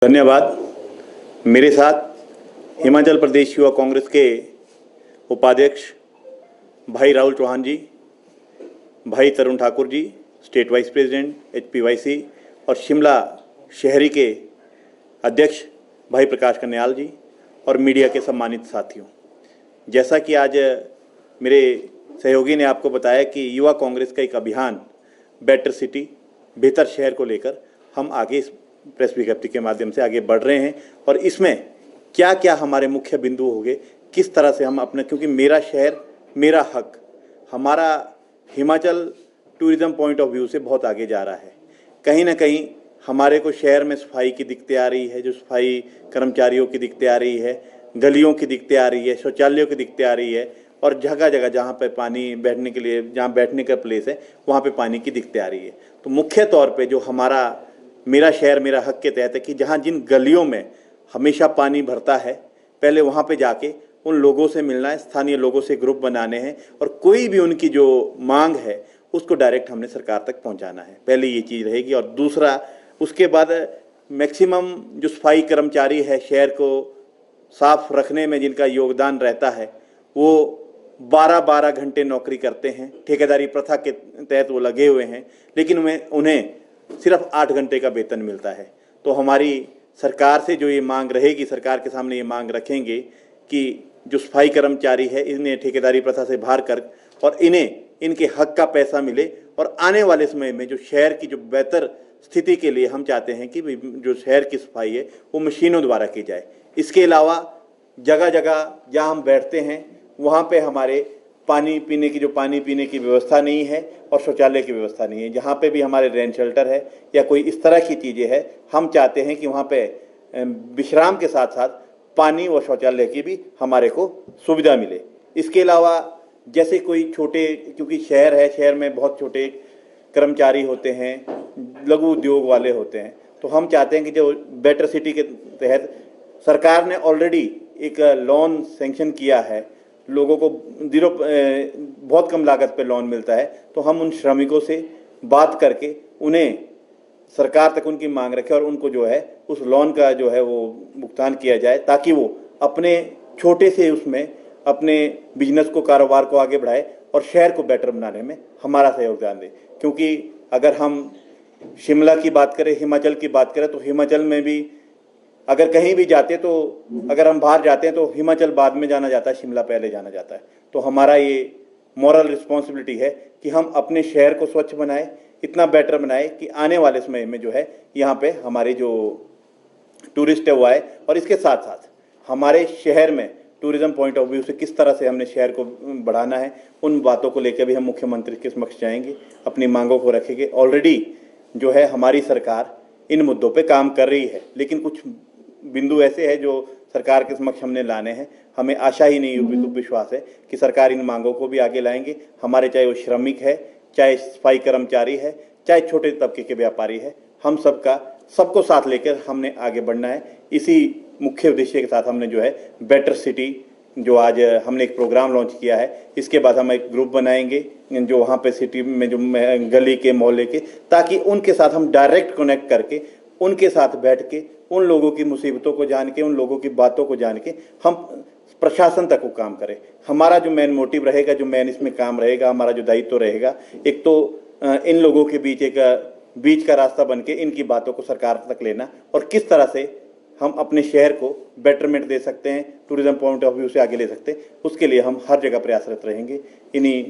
धन्यवाद। मेरे साथ हिमाचल प्रदेश युवा कांग्रेस के उपाध्यक्ष भाई राहुल चौहान जी, भाई तरुण Thakur ji, state wise president HPYC, और शिमला शहरी के अध्यक्ष भाई प्रकाश कन्याल जी, और मीडिया के सम्मानित साथियों। जैसा कि आज मेरे सहयोगी ने आपको बताया कि युवा कांग्रेस का एक अभियान बेटर सिटी, बेहतर शहर को लेकर हम आगे इस प्रेस विज्ञप्ति के माध्यम से आगे बढ़ रहे हैं, और इसमें क्या क्या हमारे मुख्य बिंदु होंगे, किस तरह से हम अपने, क्योंकि मेरा शहर मेरा हक, हमारा Himachal tourism point of view से बहुत आगे जा रहा है। कहीं ना कहीं हमारे को शहर में सफाई की दिक्कतें आ रही है, जो सफाई कर्मचारियों की दिक्कतें आ रही है, गलियों की दिक्कतें आ रही है, शौचालयों की दिक्कतें आ रही है, और जगह जगह जहाँ पे पानी बैठने के लिए, जहाँ बैठने का प्लेस है, वहाँ पे पानी की दिक्कतें आ रही है। तो मुख्य तौर पे जो हमारा मेरा शहर मेरा हक के तहत है कि जहाँ जिन गलियों में हमेशा पानी भरता है, पहले वहाँ पे जाके उन लोगों से मिलना है, स्थानीय लोगों से ग्रुप बनाने हैं, और कोई भी उनकी जो मांग है उसको डायरेक्ट हमने सरकार तक पहुँचाना है। पहले ये चीज़ रहेगी। और दूसरा, उसके बाद मैक्सिमम जो सफाई कर्मचारी है शहर को साफ रखने में जिनका योगदान रहता है, वो 12-12 घंटे नौकरी करते हैं। ठेकेदारी प्रथा के तहत वो लगे हुए हैं, लेकिन उन्हें सिर्फ 8 घंटे का वेतन मिलता है। तो हमारी सरकार से जो ये मांग रहेगी, सरकार के सामने ये मांग रखेंगे कि जो सफाई कर्मचारी है इन्हें ठेकेदारी प्रथा से बाहर कर, और इन्हें इनके हक का पैसा मिले, और आने वाले समय में जो शहर की जो बेहतर स्थिति के लिए हम चाहते हैं कि जो शहर की सफाई है वो मशीनों द्वारा की जाए। इसके अलावा जगह जगह जहाँ हम बैठते हैं वहाँ पे हमारे पानी पीने की व्यवस्था नहीं है, और शौचालय की व्यवस्था नहीं है। जहाँ पे भी हमारे रेन शेल्टर है या कोई इस तरह की चीज़ें हैं, हम चाहते हैं कि वहाँ पे विश्राम के साथ साथ पानी और शौचालय की भी हमारे को सुविधा मिले। इसके अलावा जैसे कोई छोटे, क्योंकि शहर है, शहर में बहुत छोटे कर्मचारी होते हैं, लघु उद्योग वाले होते हैं, तो हम चाहते हैं कि जो बेटर सिटी के तहत सरकार ने ऑलरेडी एक लोन सेंक्शन किया है, लोगों को बहुत कम लागत पे लोन मिलता है, तो हम उन श्रमिकों से बात करके उन्हें सरकार तक उनकी मांग रखें, और उनको जो है उस लोन का जो है वो भुगतान किया जाए, ताकि वो अपने छोटे से उसमें अपने बिजनेस को, कारोबार को आगे बढ़ाए और शहर को बेटर बनाने में हमारा सहयोगदान दे। क्योंकि अगर हम शिमला की बात करें, हिमाचल की बात करें, तो हिमाचल में भी अगर कहीं भी जाते, तो अगर हम बाहर जाते हैं तो हिमाचल बाद में जाना जाता है, शिमला पहले जाना जाता है। तो हमारा ये मॉरल रिस्पॉन्सिबिलिटी है कि हम अपने शहर को स्वच्छ बनाए, इतना बेटर बनाए कि आने वाले समय में जो है यहाँ पे हमारे जो टूरिस्ट है वो आए। और इसके साथ साथ हमारे शहर में टूरिज्म पॉइंट ऑफ व्यू से किस तरह से हमने शहर को बढ़ाना है, उन बातों को लेकर भी हम मुख्यमंत्री के समक्ष जाएंगे, अपनी मांगों को रखेंगे। ऑलरेडी जो है हमारी सरकार इन मुद्दों पे काम कर रही है, लेकिन कुछ बिंदु ऐसे हैं जो सरकार के समक्ष हमने लाने हैं। हमें आशा ही नहीं, विश्वास है कि सरकार इन मांगों को भी आगे लाएंगे। हमारे, चाहे वो श्रमिक है, चाहे सफाई कर्मचारी है, चाहे छोटे तबके के व्यापारी है, हम सबको साथ लेकर हमने आगे बढ़ना है। इसी मुख्य उद्देश्य के साथ हमने जो है बेटर सिटी, जो आज हमने एक प्रोग्राम लॉन्च किया है, इसके बाद हम एक ग्रुप बनाएंगे जो वहाँ पे सिटी में जो गली के, मोहल्ले के, ताकि उनके साथ हम डायरेक्ट कनेक्ट करके उनके साथ बैठ के उन लोगों की मुसीबतों को जान के, उन लोगों की बातों को जान के हम प्रशासन तक वो काम करें। हमारा जो मेन मोटिव रहेगा, जो मेन इसमें काम रहेगा, हमारा जो दायित्व रहेगा, एक तो इन लोगों के बीच का रास्ता बन के इनकी बातों को सरकार तक लेना, और किस तरह से हम अपने शहर को बेटरमेंट दे सकते हैं, टूरिज्म पॉइंट ऑफ व्यू से आगे ले सकते हैं, उसके लिए हम हर जगह प्रयासरत रहेंगे। इन्हीं